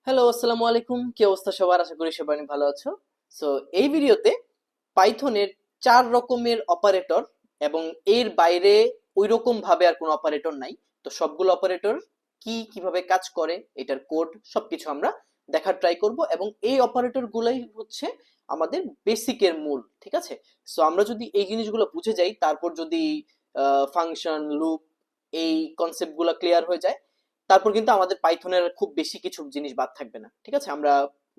Hello, আসসালামু আলাইকুম। কি অবস্থা সবার? আশা করি সবাই অনেক ভালো আছো। সো এই ভিডিওতে পাইথনের 4 রকমের অপারেটর এবং এর বাইরে ওইরকম ভাবে আর কোনো অপারেটর নাই। তো সবগুলো অপারেটর কিভাবে কাজ করে, এটার কোড সবকিছু আমরা দেখার ট্রাই করব এবং এই অপারেটর গুলাই হচ্ছে আমাদের বেসিকের মূল, ঠিক আছে? সো আমরা যদি এই জিনিসগুলো বুঝে যাই, তারপর যদি ফাংশন, লুপ, এই কনসেপ্টগুলো ক্লিয়ার হয়ে যায়, তারপর কিন্তু আমাদের পাইথনের খুব বেশি কিছু জিনিস বাদ থাকবে না, ঠিক আছে? আমরা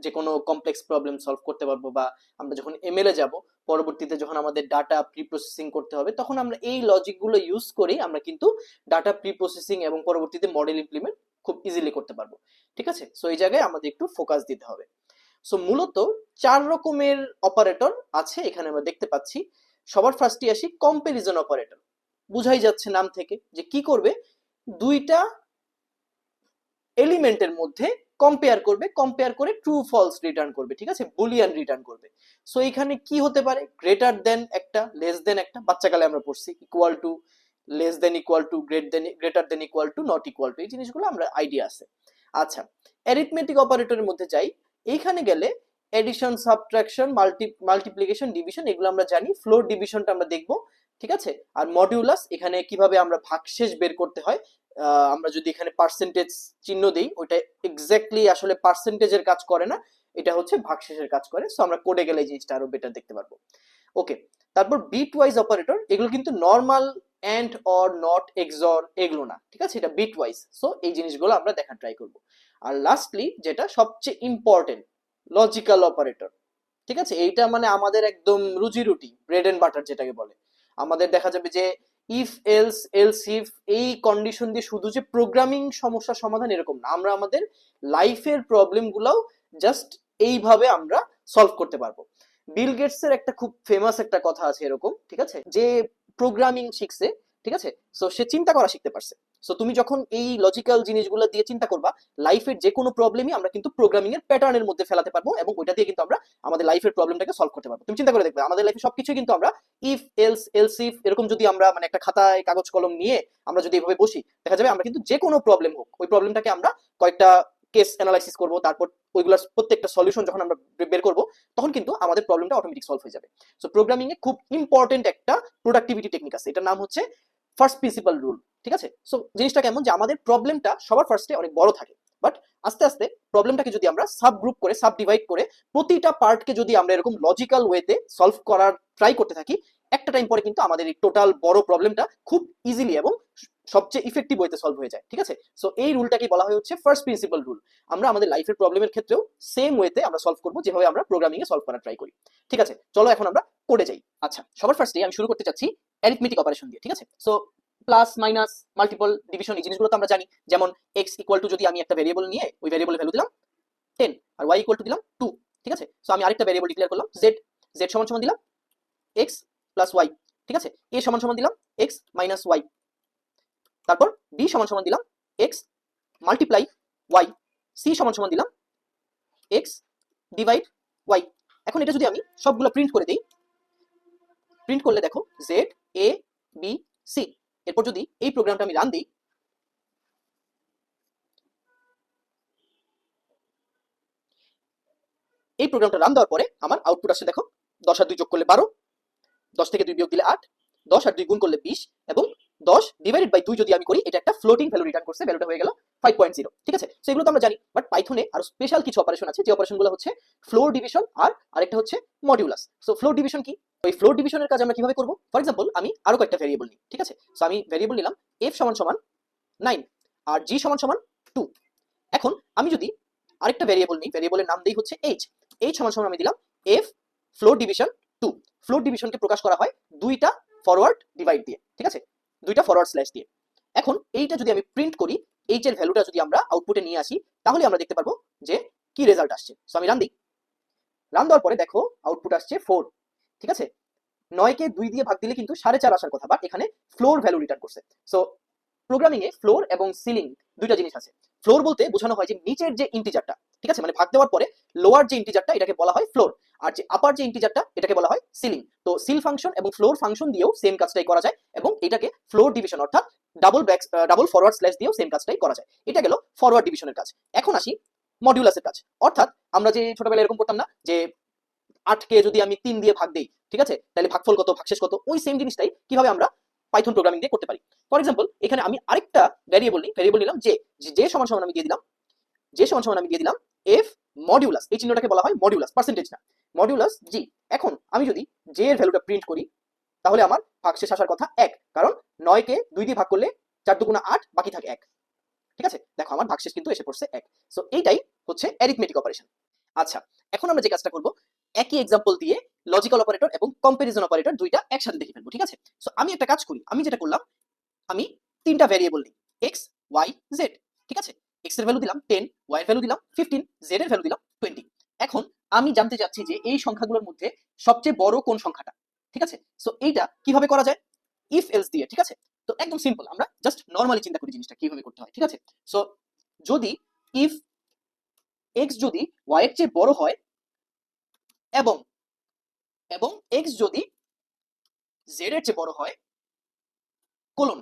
যে কোনো কমপ্লেক্স প্রবলেম সলভ করতে পারবো, বা আমরা যখন এমএল এ যাব, পরবর্তীতে যখন আমাদের ডাটা প্রি প্রসেসিং করতে হবে, তখন আমরা এই লজিকগুলো ইউজ করি আমরা কিন্তু ডাটা প্রি প্রসেসিং এবং পরবর্তীতে মডেল ইমপ্লিমেন্ট খুব ইজিলি করতে পারবো, ঠিক আছে? সো এই জায়গায় আমাদের একটু ফোকাস দিতে হবে। সো মূলত 4 রকমের অপারেটর আছে এখানে আমরা দেখতে পাচ্ছি। সবার ফার্স্টে আসি কম্পারিজন অপারেটর। বুঝাই যাচ্ছে নাম থেকে যে কি করবে, দুইটা এলিমেন্টের মধ্যে কম্পেয়ার করে ট্রু ফলস রিটার্ন করবে, ঠিক আছে? বুলিয়ান রিটার্ন করবে। সো এখানে কি হতে পারে? গ্রেটার দেন একটা, লেস দেন একটা, বাচ্চাকালে আমরা পড়ছি, equal to, less than equal to, greater than equal to, not equal to, এই জিনিসগুলো আমরা আইডিয়া আছে। আচ্ছা, অ্যারিথমেটিক অপারেটরের মধ্যে যাই। এইখানে গেলে এডিশন, সাবট্রাকশন, মাল্টিপ্লিকেশন, ডিভিশন, এগুলো আমরা জানি। ফ্লোর ডিভিশনটা আমরা দেখব, ঠিক আছে? আর মডিউলাস, এখানে কিভাবে আমরা ভাগশেষ বের করতে হয়। আমরা যদি এখানে পার্সেন্টেজ চিহ্ন দিই, ওইটা এক্স্যাক্টলি আসলে পার্সেন্টেজের কাজ করে না, এটা হচ্ছে ভাগশেষের কাজ করে। সো আমরা কোডে গেলে এই জিনিসটা আরো বেটার দেখতে পারবো। ওকে, তারপর বিট ওয়াইজ অপারেটর, এগুলো কিন্তু নর্মাল এন্ড অর নট এক্সঅর এগুলো না, ঠিক আছে? এটা বিট ওয়াইজ। সো এই জিনিসগুলো আমরা দেখার ট্রাই করব। আর লাস্টলি যেটা সবচেয়ে ইম্পর্টেন্ট, লজিক্যাল অপারেটর, ঠিক আছে? এইটা মানে আমাদের একদম রুজি রুটি, ব্রেড এন্ড বাটার যেটাকে বলে। আমাদের দেখা যাবে যে ইফ এলস, এলস ইফ, এই কন্ডিশন দিয়ে শুধু যে প্রোগ্রামিং সমস্যার সমাধান এরকম না, আমরা আমাদের লাইফের প্রবলেম গুলাও জাস্ট এইভাবে আমরা সলভ করতে পারবো। বিল গেটস এর একটা খুব ফেমাস একটা কথা আছে এরকম, ঠিক আছে, যে প্রোগ্রামিং শিখছে, ঠিক আছে, সো সে চিন্তা করা শিখতে পারছে। সো তুমি যখন এই লজিক্যাল জিনিসগুলো দিয়ে চিন্তা করবা, লাইফের যে কোনো প্রবলেমই আমরা কিন্তু প্রোগ্রামিং এর প্যাটার্নের মধ্যে ফেলাতে পারবো এবং ওইটা দিয়ে কিন্তু আমরা আমাদের লাইফের প্রবলেমটাকে সলভ করতে পারবো। তুমি চিন্তা করে দেখবে আমাদের লাইফে সবকিছু কিন্তু আমরা ইফ এলস, এলস ইফ, এরকম যদি আমরা মানে একটা খাতায় কাগজ কলম নিয়ে আমরা যদি এভাবে বসি, দেখা যাবে আমরা কিন্তু যে কোনো প্রবলেম হোক, ওই প্রবলেমটাকে আমরা কয়েকটা কেস অ্যানালাইসিস করব, তারপর ওইগুলোর প্রত্যেকটা সলিউশন যখন আমরা বের করব, তখন কিন্তু আমাদের প্রবলেমটা অটোমেটিক সলভ হয়ে যাবে। সো প্রোগ্রামিং এ খুব ইম্পর্টেন্ট একটা প্রোডাক্টিভিটি টেকনিক আছে, এটার নাম হচ্ছে ফার্স্ট প্রিন্সিপাল রুল, ঠিক আছে? সো জিনিসটা কেমন, যে আমাদের প্রবলেমটা সবার ফার্স্টে অনেক বড় থাকে, বাট আস্তে আস্তে প্রবলেমটাকে যদি আমরা সাব গ্রুপ করে, সাব ডিভাইড করে, প্রতিটা পার্টকে যদি আমরা এরকম লজিক্যাল ওয়েতে সলভ করার ট্রাই করতে থাকি, একটা টাইম পরে কিন্তু আমাদের এই টোটাল বড় প্রবলেমটা খুব ইজিলি এবং সবচেয়ে ইফেক্টিভ ওয়েতে সলভ হয়ে যায়, ঠিক আছে? সো এই রুলটাকে বলা হয় হচ্ছে ফার্স্ট প্রিন্সিপাল রুল। আমরা আমাদের লাইফের প্রবলেমের ক্ষেত্রেও সেম ওয়েতে আমরা সলভ করবো, যেভাবে আমরা প্রোগ্রামিং এ সলভ করার ট্রাই করি, ঠিক আছে? চলো এখন আমরা কোডে যাই। আচ্ছা, সবার ফার্স্টে আমি শুরু করতে চাচ্ছি অ্যারিথমেটিক অপারেশন দিয়ে, ঠিক আছে? So plus, minus, multiple, division, এই জিনিসগুলো তো আমরা জানি। যেমন এক্স ইকুয়াল টু, যদি আমি একটা ভেরিয়েবল নিয়ে ওই ভেরিয়েবলের ভ্যালু দিলাম 10, আর ওয়াই ইকুয়াল টু দিলাম 2, ঠিক আছে? সো আমি আরেকটা ভেরিয়েবল ডিক্লেয়ার করলাম জেড, জেড সমান সমান দিলাম এক্স প্লাস ওয়াই, ঠিক আছে? এ সমান সমান দিলাম এক্স মাইনাস ওয়াই, তারপর বি সমান সমান দিলাম এক্স মাল্টিপ্লাই ওয়াই, সি সমান সমান দিলাম এক্স ডিভাইড ওয়াই। এখন এটা যদি আমি সবগুলো প্রিন্ট করে দিই, প্রিন্ট করলে দেখো জেড, এ, বি, সি। এরপর যদি এই প্রোগ্রামটা আমি রান দিই, এই প্রোগ্রামটা রান দেওয়ার পরে আমার আউটপুট আসছে দেখো, 10 আর 2 যোগ করলে 12, 10 থেকে 2 বিয়োগ দিলে 8, 10 আর 2 গুণ করলে 20, এবং 10 ডিভাইডেড বাই 2 যদি আমি করি, এটা একটা ফ্লোটিং ভ্যালু রিটার্ন করছে, ভ্যালুটা হয়ে গেল 5.0, ঠিক আছে? সো এগুলো তো আমরা জানি, বাট পাইথনে আরো স্পেশাল কিছু অপারেশন আছে, যে অপারেশনগুলো হচ্ছে ফ্লোর ডিভিশন আর আরেকটা হচ্ছে মডিউলাস। সো ফ্লোর ডিভিশন কি? ওই ফ্লোর ডিভিশনের কাজ আমরা কিভাবে করব? ফর এক্সাম্পল আমি আরো কয়েকটা ভেরিয়েবল নিই, ঠিক আছে? সো আমি ভেরিয়েবল নিলাম f সমান সমান 9 আর g সমান সমান 2। এখন আমি যদি আরেকটা ভেরিয়েবল নিই, ভেরিয়েবলের নাম দেই হচ্ছে h, h সমান সমান আমি দিলাম f ফ্লোর ডিভিশন 2। ফ্লোর ডিভিশনকে প্রকাশ করা হয় দুইটা ফরওয়ার্ড ডিভাইড দিয়ে, ঠিক আছে? দুইটা ফরওয়ার্ড স্ল্যাশ দিয়ে। এখন এইটা যদি আমি প্রিন্ট করি, h এর ভ্যালুটা যদি আমরা আউটপুটে নিয়ে আসি, তাহলে আমরা দেখতে পারবো যে কি রেজাল্ট আসছে। সো আমি রান দিই, রান দেওয়ার পরে দেখো আউটপুট আসছে 4, ঠিক আছে? 9 কে 2 দিয়ে ভাগ দিলে কিন্তু 4.5 আসার কথা, বাট এখানে ফ্লোর ভ্যালু রিটার্ন করছে। সো প্রোগ্রামিং এ ফ্লোর এবং সিলিং দুইটা জিনিস আছে। ফ্লোর বলতে বোঝানো হয় যে নিচের যে ইন্টিজারটা, ঠিক আছে, মানে ভাগ দেওয়ার পরে লোয়ার যে ইন্টিজারটা, এটাকে বলা হয় ফ্লোর, আর যে আপার যে ইন্টিজারটা, এটাকে বলা হয় সিলিং। তো সিল ফাংশন এবং ফ্লোর ফাংশন দিয়েও সেম কাজটাই করা যায়, এবং এটাকে ফ্লোর ডিভিশন অর্থাৎ ডাবল ফরওয়ার্ড স্ল্যাশ দিয়েও সেম কাজটাই করা যায়। এটা গেল ফরওয়ার্ড ডিভিশনের কাজ। এখন আসি মডিউলাসের কাজ। অর্থাৎ আমরা যে ছোটবেলায় এরকম করতাম না যে 8 কে যদি আমি 3 দিয়ে ভাগ দেই, ঠিক আছে, তাহলে ভাগফল কত, ভাগশেষ কত, ওই সেম জিনিসটাই কিভাবে আমরা পাইথন প্রোগ্রামিং দিয়ে করতে পারি। ফর এক্সাম্পল এখানে আমি আরেকটা ভ্যারিয়েবল নিলাম যে সমান সমান আমি দিয়ে দিলাম, এফ মডিউলাস, এই চিহ্নটাকে বলা হয় মডিউলাস, পার্সেন্টেজ না, মডিউলাস জি। এখন আমি যদি জে এর ভ্যালুটা প্রিন্ট করি তাহলে আমার ভাগশেষ আসার কথা 1, কারণ 9 কে 2 দিয়ে ভাগ করলে 4 দুগুণা 8, বাকি থাকে 1। ঠিক আছে, দেখো আমার ভাগশেষ কিন্তু এসে পড়ছে 1। সো এইটাই হচ্ছে অ্যারিথমেটিক অপারেশন। আচ্ছা, এখন আমরা যে কাজটা করব, একই এক্সাম্পল দিয়ে লজিক্যাল অপারেটর এবং কম্পারিজন অপারেটর দুইটা একসাথে দেখে ফেলবো। ঠিক আছে, সো আমি একটা কাজ করি, আমি যেটা করলাম, আমি তিনটা ভ্যারিয়েবল নিই, এক্স ওয়াই জেড। ঠিক আছে, এক্স এর ভ্যালু দিলাম 10, ওয়াই এর ভ্যালু দিলাম 15, জেড এর ভ্যালু দিলাম 20। এখন আমি জানতে চাচ্ছি যে এই সংখ্যাগুলোর মধ্যে সবচেয়ে বড় কোন সংখ্যাটা। ঠিক আছে, সো এইটা কিভাবে করা যায়, ইফ এলস দিয়ে। ঠিক আছে, তো একদম সিম্পল, আমরা জাস্ট নরমালি চিন্তা করি জিনিসটা কিভাবে করতে হয়। ঠিক আছে, সো যদি ইফ এক্স যদি ওয়াই এর চেয়ে বড় হয় এবং এবং এক্স যদি জেড এর চেয়ে বড় হয়, কোলন,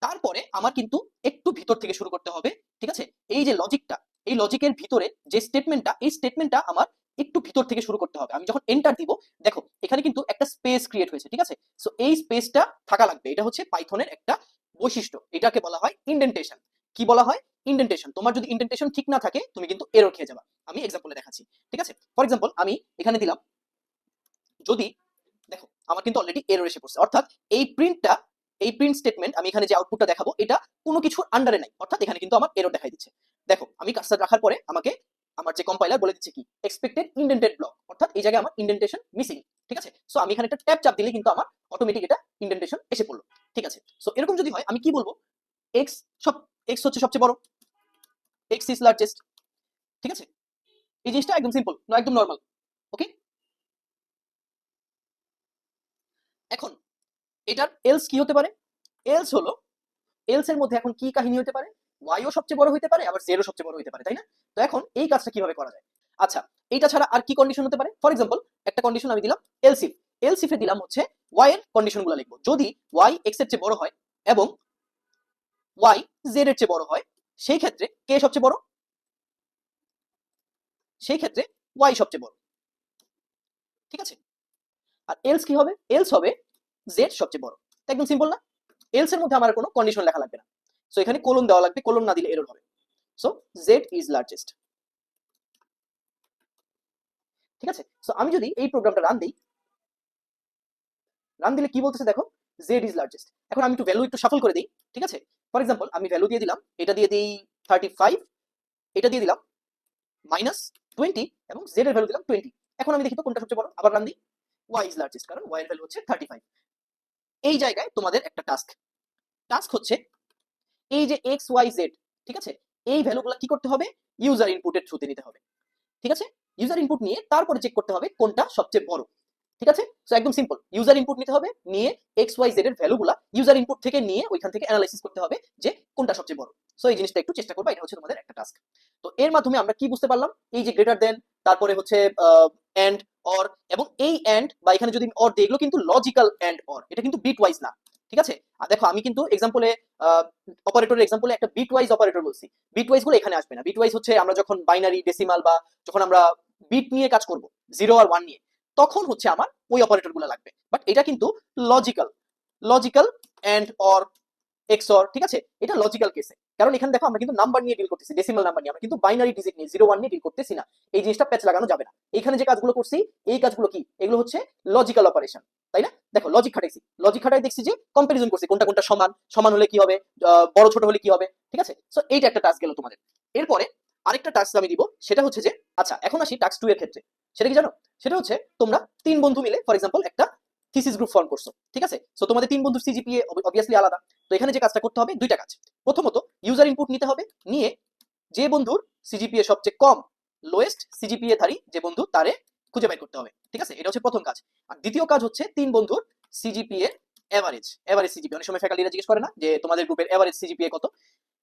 তারপরে আমার কিন্তু একটু ভিতর থেকে শুরু করতে হবে। ঠিক আছে, এই যে লজিকটা, এই লজিকের ভিতরে যে স্টেটমেন্টটা, এই স্টেটমেন্টটা আমার একটু ভিতর থেকে শুরু করতে হবে। আমি যখন এন্টার দিব, দেখো এখানে কিন্তু একটা স্পেস ক্রিয়েট হয়েছে। ঠিক আছে, সো এই স্পেসটা থাকা লাগবে, এটা হচ্ছে পাইথনের একটা বৈশিষ্ট্য, এটাকে বলা হয় ইন্ডেন্টেশন। কি বলা হয়, ইন্ডেন্টেশন। তোমার যদি ইন্ডেন্টেশন ঠিক না থাকে তুমি কিন্তু এরর খেয়ে যাবে। আমি এক্সাম্পলে দেখাচ্ছি। ঠিক আছে, ফর এক্সাম্পল আমি এখানে দিলাম, যদি দেখো আমার কিন্তু অলরেডি এরর এসে পড়ছে, অর্থাৎ এই প্রিন্ট স্টেটমেন্ট, আমি এখানে যে আউটপুটটা দেখাবো এটা কোনো কিছুর আন্ডারে নাই, অর্থাৎ এখানে কিন্তু আমার এরর দেখাই দিচ্ছে। দেখো আমি কার্সর রাখার পরে আমাকে আমার যে কম্পাইলার বলে দিচ্ছে কি এক্সপেক্টেড ইন্ডেন্টেড ব্লক, অর্থাৎ এই জায়গায় আমার ইন্ডেন্টেশন মিসিং। ঠিক আছে, সো আমি এখানে একটা ট্যাব চাপ দিলে কিন্তু আমার অটোমেটিক এটা ইন্ডেন্টেশন এসে পড়লো। ঠিক আছে, সো এরকম যদি হয় আমি কি বলবো, এক্স সব এক্স হচ্ছে সবচেয়ে বড়, এক্স ইজ লার্জেস্ট। ঠিক আছে, এই জিনিসটা একদম সিম্পল, একদম নর্মাল। ওকে, এখন এটার এলস কি হতে পারে, এলস হলো, এলস এর মধ্যে এখন কি কাহিনী হতে পারে, ওয়াইও সবচেয়ে বড় হতে পারে, আবার জেডও সবচেয়ে বড় হতে পারে, তাই না? তো এখন এই কাজটা কিভাবে করা যায়? আচ্ছা, এইটা ছাড়া আর কি কন্ডিশন হতে পারে? ফর এক্সাম্পল একটা কন্ডিশন আমি দিলাম এলসিফ, এলসিফে দিলাম হচ্ছে ওয়াই এর কন্ডিশনগুলো লিখবো। যদি ওয়াই এক্স এর চেয়ে বড় হয় এবং ওয়াই জেড এর চেয়ে বড় হয়, সেই ক্ষেত্রে কে সবচেয়ে বড়? সেই ক্ষেত্রে ওয়াই সবচেয়ে বড়। ঠিক আছে, আর এলস কি হবে, এলস হবে জেড সবচেয়ে বড়। একদম সিম্পল না? এলস এর মধ্যে আমার কোনো কন্ডিশন লেখা লাগবে না, সো এখানে কোলন দেওয়া লাগবে, কোলন না দিলে এরর হবে। So Z is largest. ঠিক আছে, সো আমি যদি এই প্রোগ্রামটা রান দিলে কি বলতেছে দেখো, জেড ইজ লার্জেস্ট। এখন আমি একটু ভ্যালু একটু শাফল করে দিই। ঠিক আছে, ফর এক্সাম্পল আমি ভ্যালু দিয়ে দিলাম, এটা দিয়ে দিই 35, এটা দিয়ে দিলাম -20 এবং জেড এর ভ্যালু দিলাম 20। এখন আমি দেখি তো কোনটা সবচেয়ে বড়, আবার রান দিই, ওয়াই ইজ লার্জেস্ট, কারণ ওয়াই এর ভ্যালু হচ্ছে 35। এই জায়গায় তোমাদের একটা টাস্ক হচ্ছে এই যে এক্স ওয়াই জেড, ঠিক আছে, এই ভ্যালুগুলো কি করতে হবে, ইউজার ইনপুটের থ্রুতে নিতে হবে। ঠিক আছে, ইউজার ইনপুট নিয়ে তারপরে চেক করতে হবে কোনটা সবচেয়ে বড়। ঠিক আছে, সো একদম সিম্পল, ইউজার ইনপুট নিতে হবে, নিয়ে এক্স ওয়াই জেড এর ভ্যালুগুলা ইউজার ইনপুট থেকে নিয়ে ওইখান থেকে অ্যানালাইসিস করতে হবে যে কোনটা সবচেয়ে বড়। সো এই জিনিসটা একটু চেষ্টা করবা, এটা হচ্ছে তোমাদের একটা টাস্ক। তো এর মাধ্যমে আমরা কি বুঝতে পারলাম, এই যে গ্রেটার দেন, তারপরে হচ্ছে এন্ড, অর, এবং এই এন্ড বা এখানে যদি অর দিই, এগুলো কিন্তু লজিক্যাল এন্ড অর, এটা কিন্তু বিট ওয়াইজ না। ঠিক আছে, আর দেখো আমি কিন্তু এক্সাম্পলে অপারেটরের এক্সাম্পলে একটা বিট ওয়াইজ অপারেটর বলছি, বিট ওয়াইজ গুলো এখানে আসবে না। বিট ওয়াইজ হচ্ছে আমরা যখন বাইনারি, ডেসিমাল বা যখন আমরা বিট নিয়ে কাজ করব, 0 আর 1 নিয়ে, তখন হচ্ছে আমার ওই অপারেটর গুলো লাগবে। বাট এটা কিন্তু লজিক্যাল, লজিক্যাল এন্ড অর, এক্সঅর। ঠিক আছে, এটা লজিক্যাল কেসে, কারণ এখানে দেখো আমরা কিন্তু নাম্বার নিয়ে ডিল করতেছি, ডেসিমাল নাম্বার নিয়ে, আমরা কিন্তু বাইনারি ডিজিট নিয়ে 0 1 নিয়ে ডিল করতেছি না। এই জিনিসটা প্যাচ লাগানো যাবে না। এখানে যে কাজগুলো করছি, এই কাজগুলো কি, এগুলো হচ্ছে লজিক্যাল অপারেশন, তাই না? দেখো লজিক খাটাইছি, লজিক খাটাই দেখছি যে কম্পারিজন করছি কোনটা কোনটা সমান, সমান হলে কি হবে, বড় ছোট হলে কি হবে। ঠিক আছে, সো এইটা একটা টাস্ক গেল তোমাদের। এরপরে আরেকটা টাস্ক আমি দিব, সেটা হচ্ছে যে, আচ্ছা এখন আসি টাস্ক 2 এর ক্ষেত্রে। সেটা কি জানো, সেটা হচ্ছে তোমরা 3 বন্ধু মিলে ফর এক্সাম্পল একটা থিসিস গ্রুপ ফর্ম করছো। ঠিক আছে, সো তোমাদের 3 বন্ধুর সিজিপিএ অবভিয়াসলি আলাদা। তো এখানে যে কাজটা করতে হবে, দুইটা কাজ। প্রথমত ইউজার ইনপুট নিতে হবে, নিয়ে যে বন্ধুর সিজিপিএ সবচেয়ে কম, লোয়েস্ট সিজিপিএ ধারী যে বন্ধু, তারে খুঁজে বের করতে হবে। ঠিক আছে, এটা হচ্ছে প্রথম কাজ। আর দ্বিতীয় কাজ হচ্ছে 3 বন্ধুর সিজিপিএ এভারেজ সিজিপিএ, অনেক সময় ফ্যাকাল্টিরা জিজ্ঞেস করে না যে তোমাদের গ্রুপের এভারেজ সিজিপিএ কত,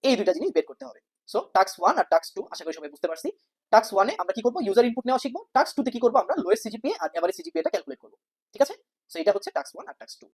এই দুইটা জিনিস বের করতে হবে। সো টাস্ক 1 আর টাস্ক 2 আশা করি সবাই বুঝতে পারছি। টাস্ক 1 এ আমরা কি করব, ইউজার ইনপুট নেওয়া শিখবো। টাস্ক 2 তে কি করব, আমরা লোয়েস্ট সিজিপিএ আর এভারেজ সিজিপিএ টা ক্যালকুলেট করব। ঠিক আছে, সো এটা হচ্ছে টাস্ক 1 আর টাস্ক 2।